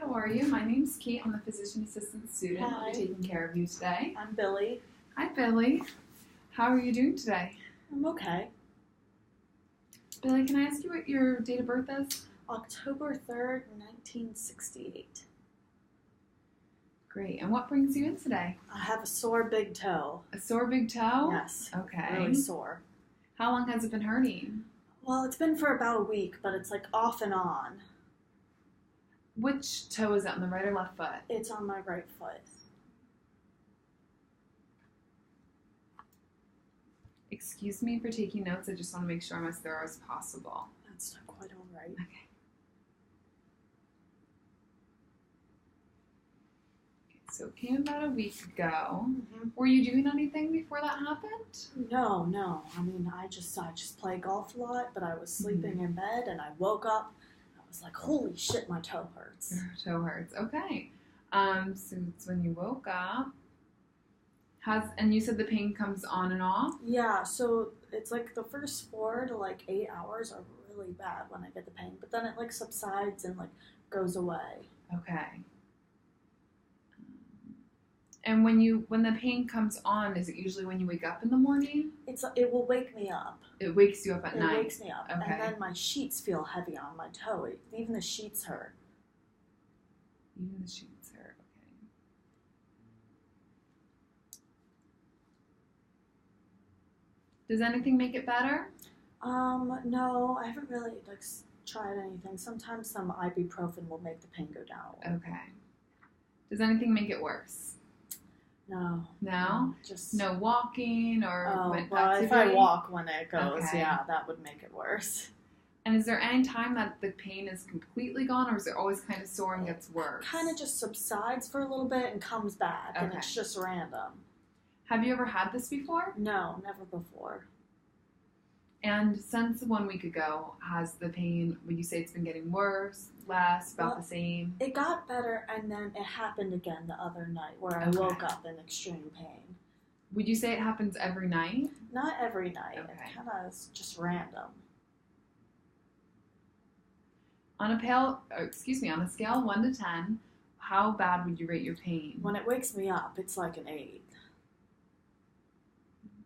how are you? My name's Kate. I'm a physician assistant student. Hi. I'll be taking care of you today. I'm Billy. Hi, Billy. How are you doing today? I'm okay. Billy, can I ask you what your date of birth is? October 3rd, 1968. Great. And what brings you in today? I have a sore big toe. A sore big toe? Yes. Okay. Really sore. How long has it been hurting? Well, it's been for about a week, but it's like off and on. Which toe is it, on the right or left foot? It's on my right foot. Excuse me for taking notes. I just want to make sure I'm as thorough as possible. That's not quite all right. Okay. So it came about a week ago. Were you doing anything before that happened? No. I mean, I just play golf a lot, but I was sleeping in bed and I woke up. I was like, holy shit, my toe hurts. Your toe hurts. Okay. So it's when you woke up. And you said the pain comes on and off? Yeah, so it's like the first 4 to 8 hours are really bad when I get the pain, but then it subsides and goes away. Okay. And when the pain comes on, is it usually when you wake up in the morning? It will wake me up. It wakes you up at night? It wakes me up. Okay. And then my sheets feel heavy on my toe. Even the sheets hurt. Even the sheets hurt. Okay. Does anything make it better? No, I haven't really tried anything. Sometimes some ibuprofen will make the pain go down. Okay. Does anything make it worse? No. No? Just no walking or if I walk when it goes, Okay. yeah, that would make it worse. And is there any time that the pain is completely gone, or is it always kind of sore and gets worse? Kind of just subsides for a little bit and comes back, and Okay. it's just random. Have you ever had this before? No, never before. And since 1 week ago, has the pain, would you say it's been getting worse, less, about the same? It got better, and then it happened again the other night where I Okay. woke up in extreme pain. Would you say it happens every night? Not every night. Okay. It kind of is just random. On a scale of 1 to 10, how bad would you rate your pain? When it wakes me up, it's like an 8.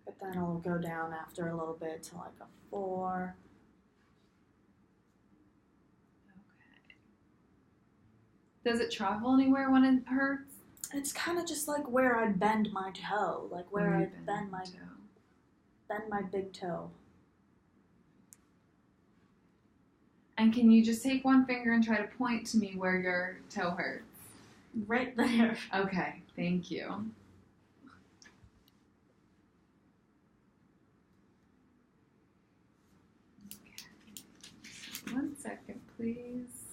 But then it'll go down after a little bit to a 4. Okay. Does it travel anywhere when it hurts? It's kind of just where I bend my toe, where I bend my big toe. And can you just take one finger and try to point to me where your toe hurts? Right there. Okay, thank you. Okay. 1 second, please.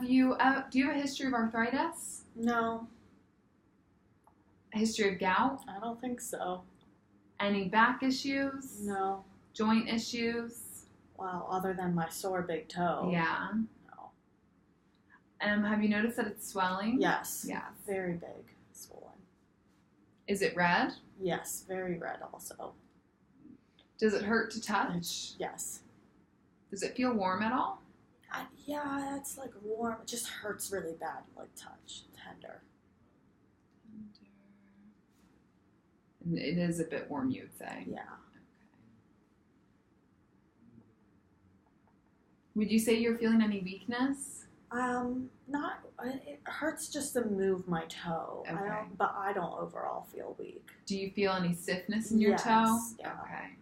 Do you have a history of arthritis? No, A history of gout? I don't think so. Any back issues? No. Joint issues? Wow, other than my sore big toe. Yeah. No. Have you noticed that it's swelling? Yes. Yes. Very big, swollen. Is it red? Yes, very red also. Does it hurt to touch? Yes. Does it feel warm at all? Yeah, it's warm. It just hurts really bad, touch, tender. And it is a bit warm, you would say. Yeah. Okay. Would you say you're feeling any weakness? Not. It hurts just to move my toe. Okay. But I don't overall feel weak. Do you feel any stiffness in your Yes, toe? yeah. Okay.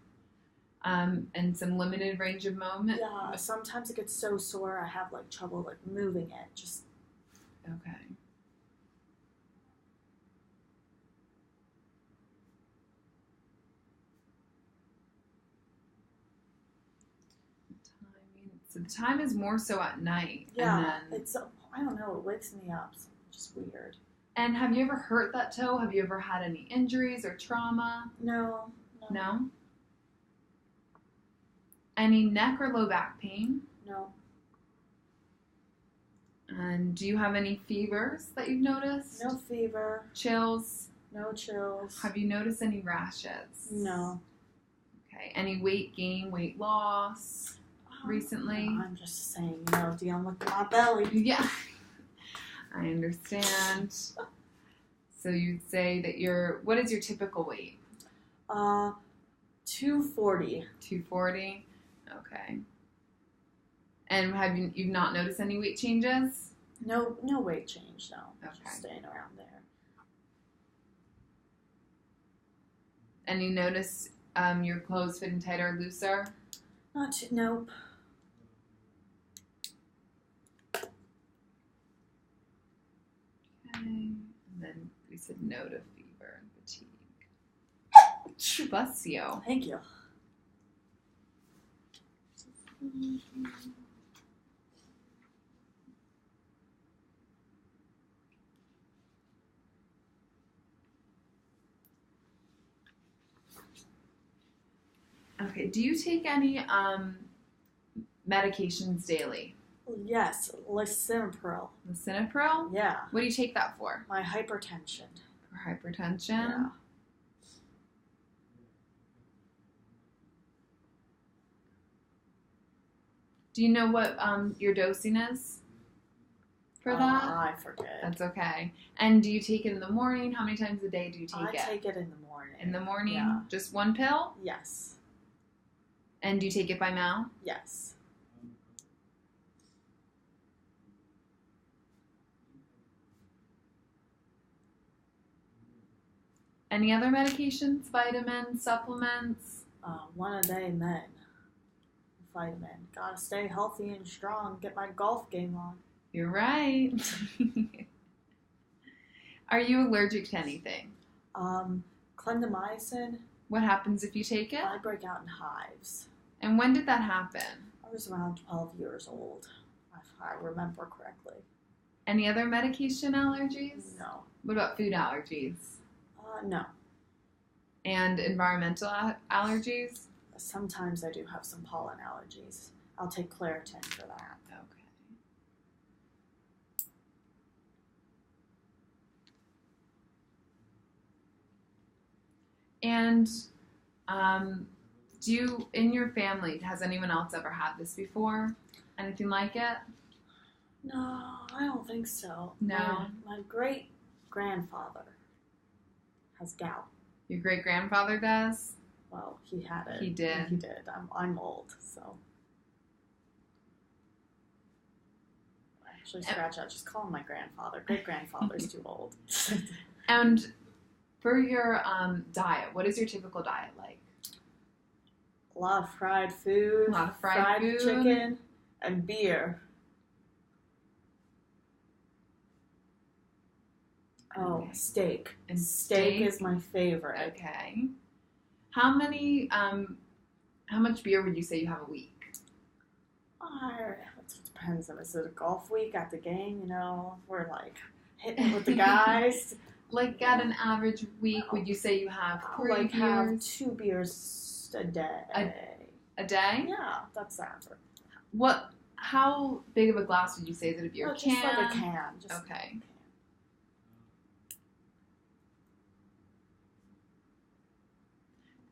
And some limited range of movement? Yeah, sometimes it gets so sore I have trouble moving it. Just Okay. So the time is more so at night. yeah, And then, I don't know. It wakes me up. It's just weird. and have you ever hurt that toe? Have you ever had any injuries or trauma? No. No? Any neck or low back pain? No. And do you have any fevers that you've noticed? No fever. Chills? No chills. Have you noticed any rashes? No. Okay. Any weight gain, weight loss? recently? I'm just saying, dealing with my belly. Yeah, I understand. So you'd say that what is your typical weight? 240. 240? Okay. And you've not noticed any weight changes? No weight change, no. Okay. Just staying around there. And you notice your clothes fitting tighter or looser? Nope. Okay. And then we said no to fever and fatigue. Bless you. Thank you. Okay, do you take any medications daily? Yes, lisinopril. Lisinopril? Yeah. What do you take that for? My hypertension. For hypertension? Yeah. Do you know what your dosing is for that? I forget. That's okay. And do you take it in the morning? How many times a day do you take it? I take it in the morning. In the morning? Yeah. Just one pill? Yes. And do you take it by mouth? Yes. Any other medications, vitamins, supplements? One a day, men. Vitamin. Gotta stay healthy and strong. Get my golf game on. You're right. Are you allergic to anything? Clindamycin. What happens if you take it? I break out in hives. And when did that happen? I was around 12 years old, if I remember correctly. Any other medication allergies? No. What about food allergies? No. And environmental allergies? Sometimes I do have some pollen allergies. I'll take Claritin for that. Okay. And in your family, has anyone else ever had this before? Anything like it? No, I don't think so. No? My great-grandfather has gout. Your great-grandfather does? Well, he had it. He did? He did. I'm old, so. Actually, scratch out. Just call him my grandfather. Great-grandfather's too old. And for your diet, what is your typical diet like? A lot of fried food. A lot of fried food. Chicken and beer. Oh, Okay. steak. And Steak is my favorite. Okay. How much beer would you say you have a week? It depends. Is it a golf week at the game? We're like hitting it with the guys. Like at an average week, would you say you have 3 have beers? 2 beers a day. A day? Yeah, that's average. How big of a glass would you say? Is it a beer can? Just like a can. Okay.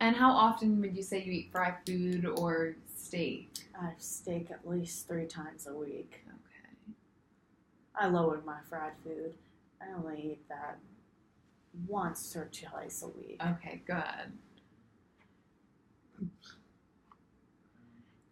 And how often would you say you eat fried food or steak? I have steak at least 3 times a week. Okay. I lowered my fried food. I only eat that once or twice a week. Okay, good.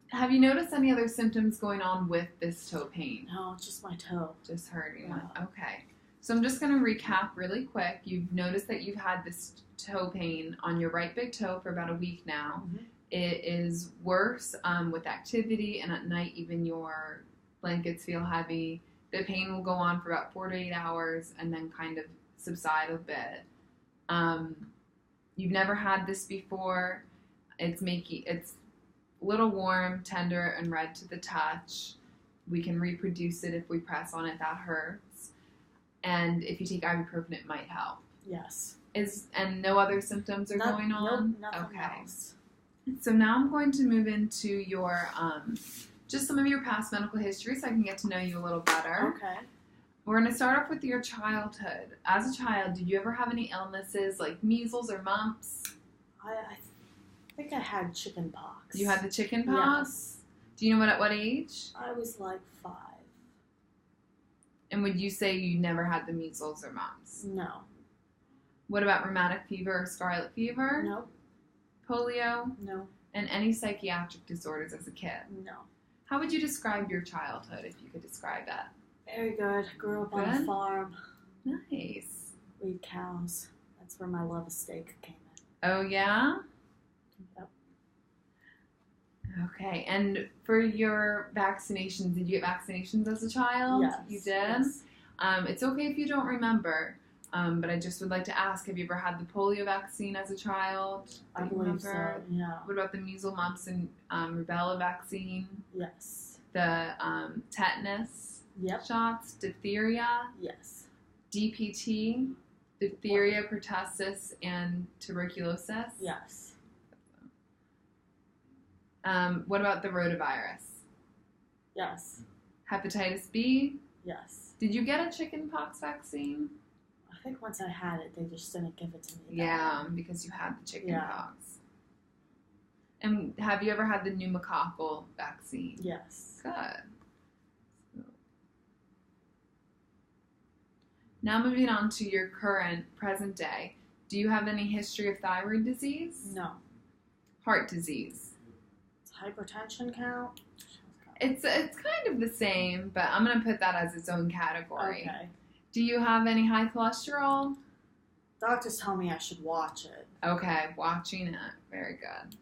Have you noticed any other symptoms going on with this toe pain? No, just my toe. Just hurting. Yeah. Okay. So I'm just going to recap really quick. You've noticed that you've had this toe pain on your right big toe for about a week now. Mm-hmm. It is worse with activity, and at night even your blankets feel heavy. The pain will go on for about 4 to 8 hours and then kind of subside a bit. You've never had this before. It's a little warm, tender, and red to the touch. We can reproduce it if we press on it. That hurts. And if you take ibuprofen, it might help. Yes. And no other symptoms are going on? Nope, nothing else. So now I'm going to move into your, just some of your past medical history so I can get to know you a little better. Okay. We're going to start off with your childhood. As a child, did you ever have any illnesses like measles or mumps? I think I had chicken pox. You had the chicken pox? Yes. Do you know at what age? I was like 5. And would you say you never had the measles or mumps? No. What about rheumatic fever or scarlet fever? Nope. Polio? No. And any psychiatric disorders as a kid? No. How would you describe your childhood if you could describe it? Very good. Grew up on a Good? farm. Nice. We had cows. That's where my love of steak came in. Oh, yeah? Yep. Okay. And for your vaccinations, did you get vaccinations as a child? Yes. You did? Yes. It's okay if you don't remember, but I just would like to ask, have you ever had the polio vaccine as a child? I that you believe so. remember? Yeah. What about the measles, mumps, and rubella vaccine? Yes. The tetanus Yep. shots? Diphtheria? Yes. DPT? Diphtheria, pertussis, and tuberculosis? Yes. What about the rotavirus? Yes. Hepatitis B? Yes. Did you get a chickenpox vaccine? I think once I had it, they just didn't give it to me. Yeah, because you had the chickenpox. Yeah. And have you ever had the pneumococcal vaccine? Yes. Good. Now moving on to your present day. Do you have any history of thyroid disease? No. Heart disease? Does hypertension count? It's kind of the same, but I'm going to put that as its own category. Okay. Do you have any high cholesterol? Doctors tell me I should watch it. Okay, watching it. Very good.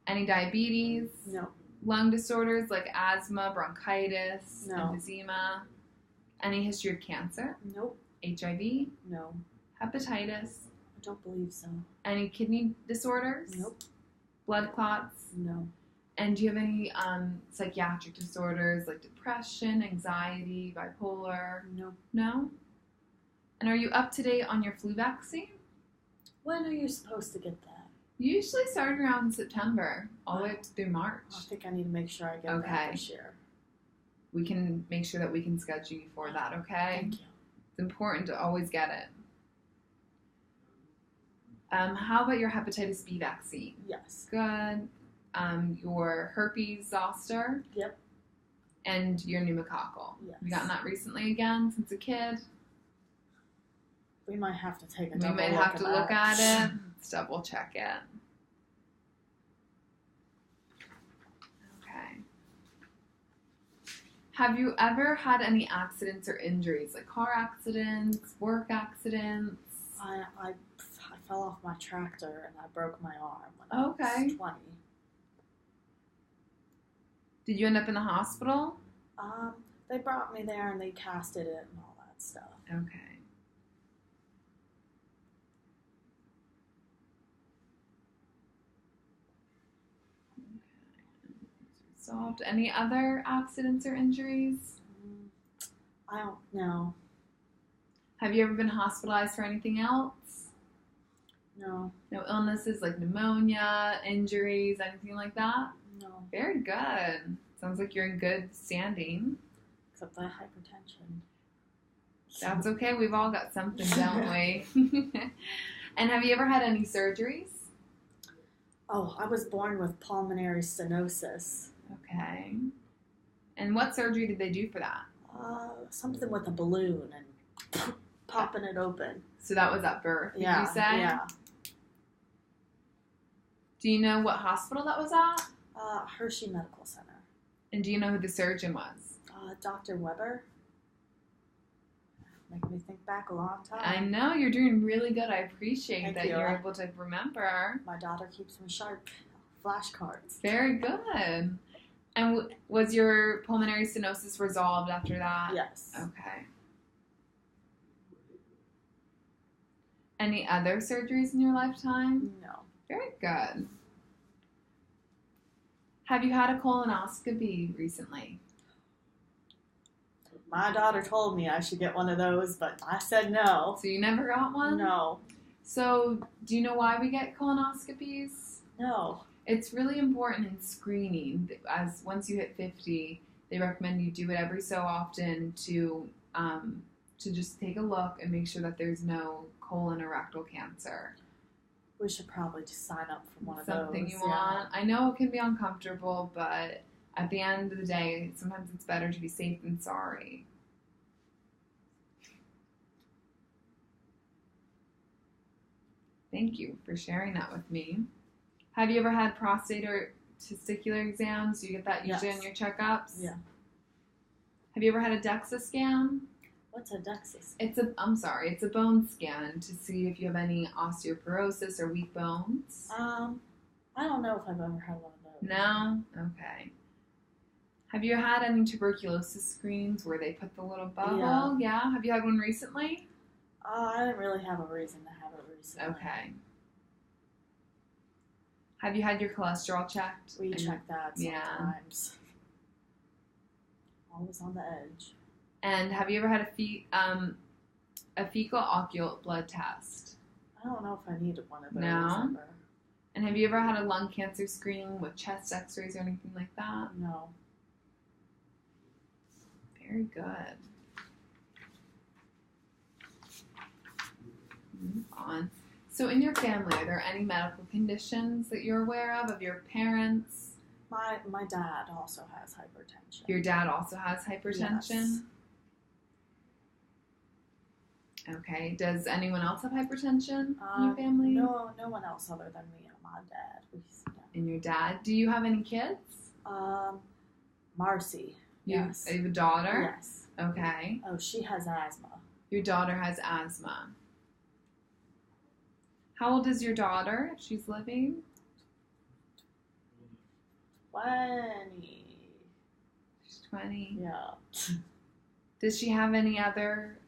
Any diabetes? No. Lung disorders like asthma, bronchitis, No. emphysema? Any history of cancer? Nope. HIV? No. Hepatitis? I don't believe so. Any kidney disorders? Nope. Blood clots? No. And do you have any psychiatric disorders like depression, anxiety, bipolar? No. No? And are you up to date on your flu vaccine? When are you supposed to get that? Usually start around September, all the way up through March. I think I need to make sure I get Okay. that this year. We can make sure that we can schedule you for that, okay? Thank you. It's important to always get it. How about your hepatitis B vaccine? Yes. Good. Your herpes zoster? Yep. And your pneumococcal? Yes. You gotten that recently again since a kid? We might have to take a We double might look have to look that. at it. Let's double check it. Okay. Have you ever had any accidents or injuries, like car accidents, work accidents? I fell off my tractor and I broke my arm when I Okay. was 20. Did you end up in the hospital? They brought me there and they casted it and all that stuff. Okay. Solved. Any other accidents or injuries? I don't know. Have you ever been hospitalized for anything else? No. No illnesses like pneumonia, injuries, anything like that? No. Very good. Sounds like you're in good standing. Except the hypertension. That's okay. We've all got something, don't we? And have you ever had any surgeries? Oh, I was born with pulmonary stenosis. Okay. And what surgery did they do for that? Something with a balloon and popping it open. So that was at birth, did Yeah. you say? Yeah. Do you know what hospital that was at? Hershey Medical Center. And do you know who the surgeon was? Dr. Weber. Make me think back a long time. I know, you're doing really good. I appreciate Thank that you. you're able to remember. My daughter keeps me sharp. Flashcards. Very good. And was your pulmonary stenosis resolved after that? Yes. Okay. Any other surgeries in your lifetime? No. Very good. Have you had a colonoscopy recently? My daughter told me I should get one of those, but I said no. So you never got one? No. So do you know why we get colonoscopies? No. It's really important in screening. As once you hit 50, they recommend you do it every so often to just take a look and make sure that there's no colon or rectal cancer. We should probably just sign up for one of Something those. you want. I know it can be uncomfortable, but At the end of the day, sometimes it's better to be safe than sorry. Thank you for sharing that with me. Have you ever had prostate or testicular exams? Do you get that usually Yes. on your checkups? Yeah. Have you ever had a DEXA scan? What's a DEXA? It's a bone scan to see if you have any osteoporosis or weak bones. I don't know if I've ever had one of those. No? Okay. Have you had any tuberculosis screenings where they put the little bubble? Yeah. Have you had one recently? I didn't really have a reason to have it recently. Okay. Have you had your cholesterol checked? We check that Yeah. sometimes. Always on the edge. And have you ever had a fecal occult blood test? I don't know if I needed one of those. No? Ever. And have you ever had a lung cancer screening with chest x-rays or anything like that? No. Very good. Move on. So in your family, are there any medical conditions that you're aware of your parents? My dad also has hypertension. Your dad also has hypertension? Yes. Okay. Does anyone else have hypertension in your family? No one else other than me and my dad. And your dad? Do you have any kids? Marcy. Yes. You have a daughter? Yes. Okay. Oh, she has asthma. Your daughter has asthma. How old is your daughter if she's living? 20. She's 20. Yeah. Does she have any other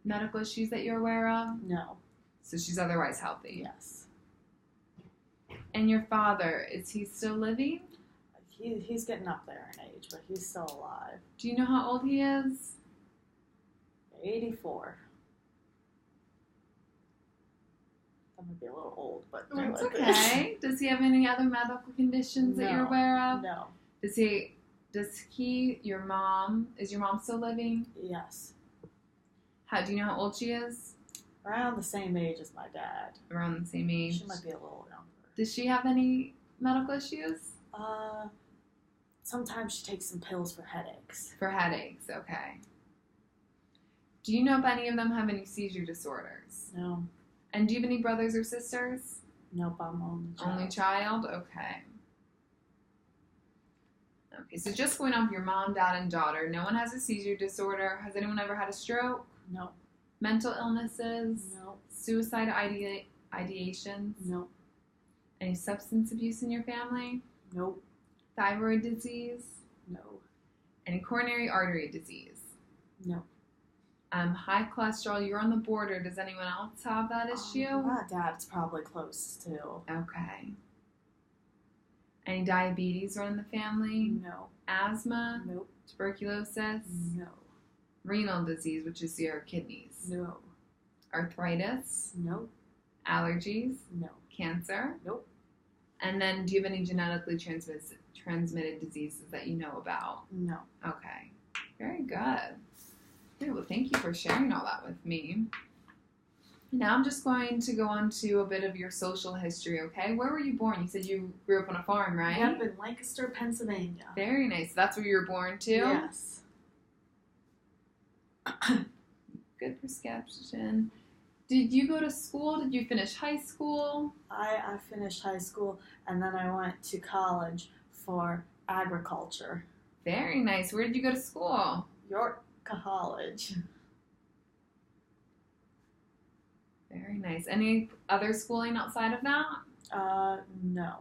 medical issues that you're aware of? No. So she's otherwise healthy. Yes. And your father, is he still living? He's getting up there in age, but he's still alive. Do you know how old he is? 84. That might be a little old, but That's okay. Does he have any other medical conditions that you're No. aware of? No. Is your mom still living? Yes. Do you know how old she is? Around the same age as my dad. Around the same age. She might be a little younger. Does she have any medical issues? Sometimes she takes some pills for headaches. For headaches, okay. Do you know if any of them have any seizure disorders? No. And do you have any brothers or sisters? Nope, I'm only child. Only child? Okay. Okay, so just going off your mom, dad, and daughter, no one has a seizure disorder. Has anyone ever had a stroke? No. Mental illnesses? No. Suicide ideations? No. Any substance abuse in your family? Nope. Thyroid disease? No. Any coronary artery disease? No. High cholesterol, you're on the border. Does anyone else have that issue? My dad's probably close too. Okay. Any diabetes run in the family? No. Asthma? Nope. Tuberculosis? No. Renal disease, which is your kidneys? No. Arthritis? Nope. Allergies? No. Cancer? Nope. And then do you have any genetically transmitted diseases that you know about? No. Okay. Very good. Okay, well, thank you for sharing all that with me. Now I'm just going to go on to a bit of your social history, okay? Where were you born? You said you grew up on a farm, right? Yep, in Lancaster, Pennsylvania. Very nice. That's where you were born, too? Yes. Good prescription. Did you go to school? Did you finish high school? I finished high school and then I went to college for agriculture. Very nice. Where did you go to school? York College. Very nice. Any other schooling outside of that? No.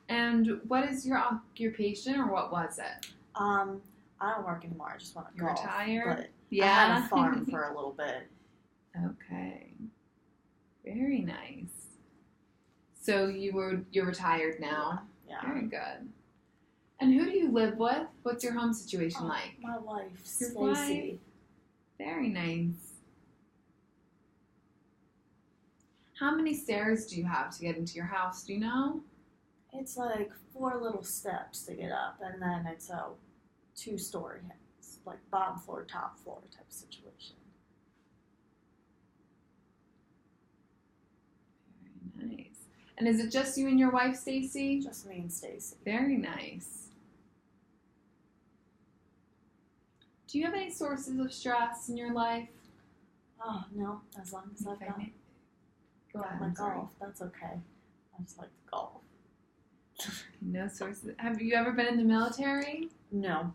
And what is your occupation, or what was it? I don't work anymore. I just want to You're golf. retired? But I had a farm for a little bit. Okay. Very nice. So you're retired now. Yeah. Very good. And who do you live with? What's your home situation like? My wife, Your Stacy. wife? Very nice. How many stairs do you have to get into your house? Do you know? It's like 4 little steps to get up, and then it's a 2-story house, like bottom floor, top floor type situation. Very nice. And is it just you and your wife, Stacy? Just me and Stacy. Very nice. Do you have any sources of stress in your life? Oh, no. As long as I've got Go ahead. my I'm sorry. golf, that's okay. I just like to golf. No sources. Have you ever been in the military? No.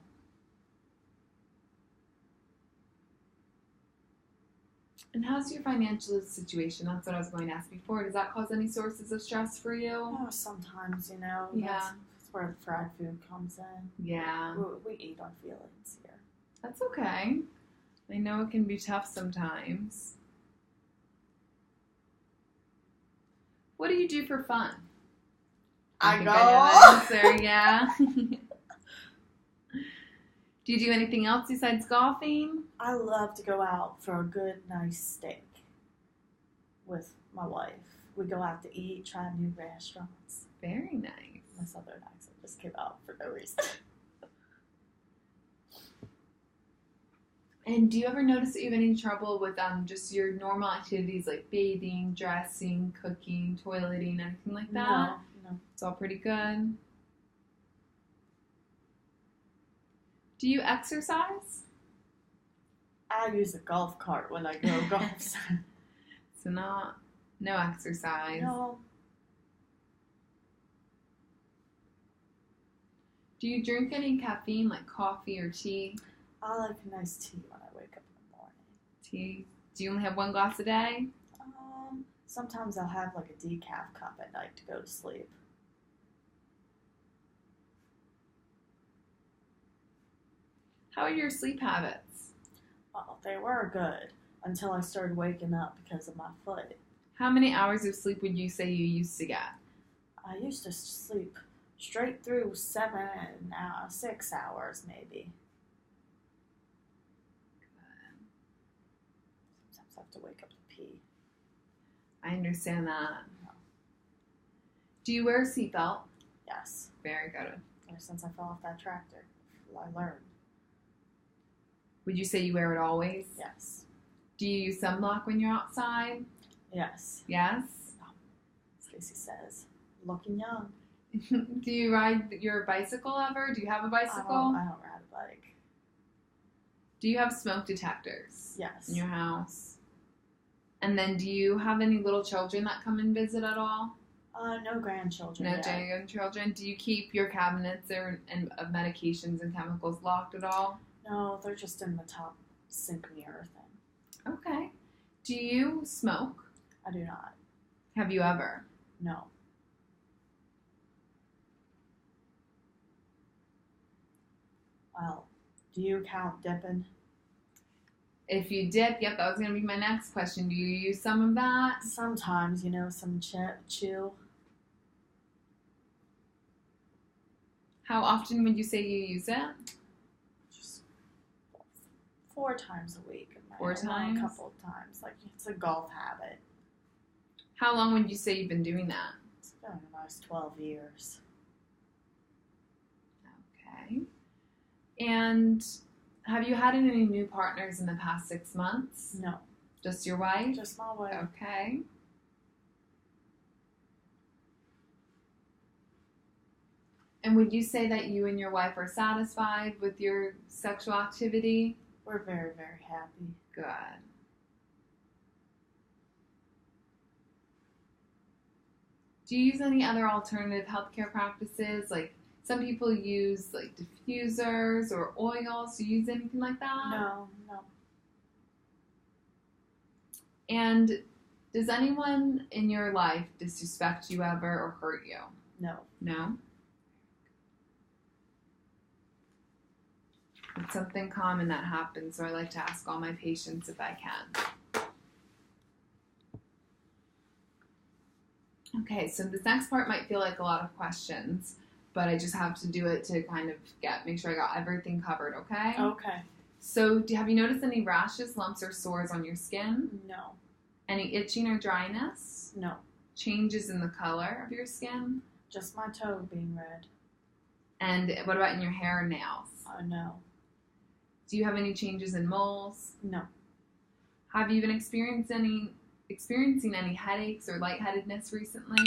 And how's your financial situation? That's what I was going to ask before. Does that cause any sources of stress for you? Oh, sometimes, Yeah. That's where the fried food comes in. Yeah. We eat our feelings here. That's okay. I know it can be tough sometimes. What do you do for fun? I think go. I know that answer, yeah. Do you do anything else besides golfing? I love to go out for a good, nice steak with my wife. We go out to eat, try new restaurants. Very nice. My southern accent just came out for no reason. And do you ever notice that you have any trouble with just your normal activities like bathing, dressing, cooking, toileting, anything like that? No. It's all pretty good. Do you exercise? I use a golf cart when I go golf. So no exercise. No. Do you drink any caffeine like coffee or tea? I like a nice tea when I wake up in the morning. Tea. Do you only have one glass a day? Sometimes I'll have like a decaf cup at night to go to sleep. How are your sleep habits? Oh, they were good until I started waking up because of my foot. How many hours of sleep would you say you used to get? I used to sleep straight through 6 hours maybe. Sometimes I have to wake up to pee. I understand that. No. Do you wear a seatbelt? Yes. Very good. Ever since I fell off that tractor, I learned. Would you say you wear it always? Yes. Do you use sunblock when you're outside? Yes. Yes. Stacy says, looking young. Do you ride your bicycle ever? Do you have a bicycle? I don't ride a bike. Do you have smoke detectors Yes. in your house? And then do you have any little children that come and visit at all? No grandchildren No yet. grandchildren. Do you keep your cabinets of medications and chemicals locked at all? No, they're just in the top sink mirror thing. Okay. Do you smoke? I do not. Have you ever? No. Well, do you count dipping? If you dip, yep, that was going to be my next question. Do you use some of that? Sometimes, some chew. How often would you say you use it? Just 4 times a week. 4 times? A couple of times. Like, it's a golf habit. How long would you say you've been doing that? It's been a nice 12 years. Okay. And have you had any new partners in the past 6 months? No. Just your wife? Just my wife. Okay. And would you say that you and your wife are satisfied with your sexual activity? We're very, very happy. Good. Do you use any other alternative healthcare practices? Like some people use like diffusers or oils. Do you use anything like that? No. And does anyone in your life disrespect you ever or hurt you? No. No? It's something common that happens, so I like to ask all my patients if I can. Okay, so this next part might feel like a lot of questions, but I just have to do it to kind of make sure I got everything covered, okay? Okay. So have you noticed any rashes, lumps, or sores on your skin? No. Any itching or dryness? No. Changes in the color of your skin? Just my toe being red. And what about in your hair and nails? No. Do you have any changes in moles? No. Have you been experiencing any headaches or lightheadedness recently?